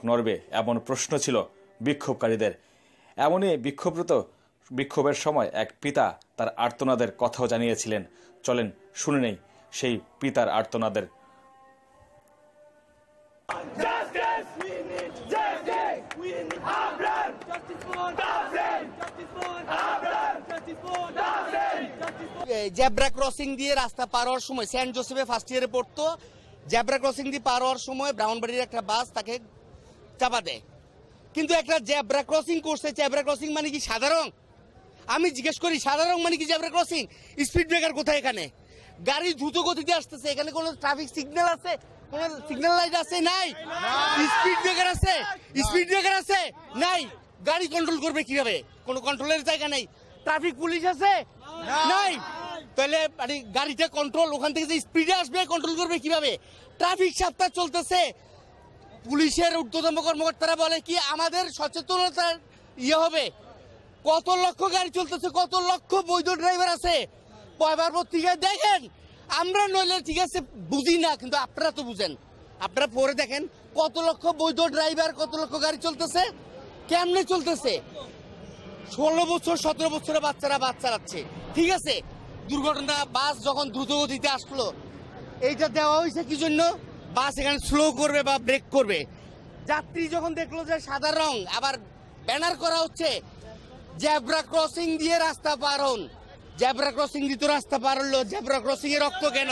নড়বে এমন প্রশ্ন ছিল বিক্ষোভকারীদের। এমনই বিক্ষোভের সময় এক পিতা তার আর্তনাদের কথাও জানিয়েছিলেন। চলেন শুনে নেই সেই পিতার আর্তনাদের। জেব্রা ক্রসিং দিয়ে রাস্তা পার হওয়ার সময়, সেন্ট জোসেফে ফার্স্ট ইয়ারে পড়তো, জেব্রা ক্রসিং দিয়ে পার হওয়ার সময় ব্রাউনবাড়ির একটা বাস তাকে চাপা দেয়। কিন্তু একটা জেব্রা ক্রসিং করছে, জেব্রা ক্রসিং মানে কি সাধারণ? আমি জিজ্ঞেস করি সাধারণ মানে কি জেব্রা ক্রসিং? স্পিড ব্রেকার কোথায় এখানে? গাড়ি দ্রুত গতিতে আসতেছে, এখানে কোনো ট্রাফিক সিগন্যাল আছে? কোন সিগন্যাল লাইট আছে? নাই। স্পিড ব্রেকার আছে? স্পিড ব্রেকার আছে? নাই। গাড়ি কন্ট্রোল করবে কিভাবে? কোনো কন্ট্রোলের জায়গা নেই। ট্রাফিক পুলিশ আছে? নাই। তাহলে গাড়িটা কন্ট্রোল, ওখান থেকে যে স্পিডে আসবে কন্ট্রোল করবে কিভাবে? ট্রাফিক সপ্তাহ চলতেছে, পুলিশের ঊর্ধ্বতম কর্মকর্তারা বলে কি আমাদের সচেতনতার হবে। কত লক্ষ গাড়ি চলতেছে, কত লক্ষ বৈধ ড্রাইভার আছে পয়বার পত্রিকায় দেখেন। আমরা নইলে ঠিক আছে বুঝি না, কিন্তু আপনারা তো বুঝেন, আপনারা পরে দেখেন কত লক্ষ বৈধ ড্রাইভার, কত লক্ষ গাড়ি চলতেছে, কেমনে চলতেছে। 16 বছর 17 বছরের বাচ্চারা বাস চালাচ্ছে, ঠিক আছে। দুর্ঘটনা, বাস যখন দ্রুত গতিতে আসলো, এইটা দেওয়া হয়েছে কি জন্য? বাস এখানে স্লো করবে বা ব্রেক করবে। যাত্রী যখন দেখলো যে সাদা রং, আবার ব্যানার করা হচ্ছে জেব্রা ক্রসিং দিয়ে রাস্তা পার হন। জেব্রা ক্রসিং দিয়ে তো রাস্তা পার হলো, জেব্রা ক্রসিং এ রক্ত কেন?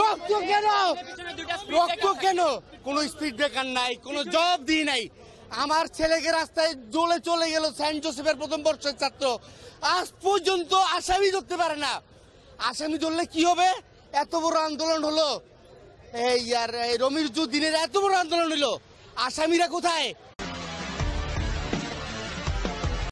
রক্ত কেন? রক্ত কেন? কোনো স্পিড ব্রেকার নাই, কোনো জবাবদিহি নাই। আমার ছেলেকে রাস্তায় জ্বলে চলে গেল, সেন্ট জোসেফের প্রথম বর্ষের ছাত্র, আজ পর্যন্ত আসামি ধরতে পারে না। আসামি ধরলে কি হবে? এত বড় আন্দোলন হলো, এই আর রমির দিনের এত বড় আন্দোলন হলো, আসামিরা কোথায়?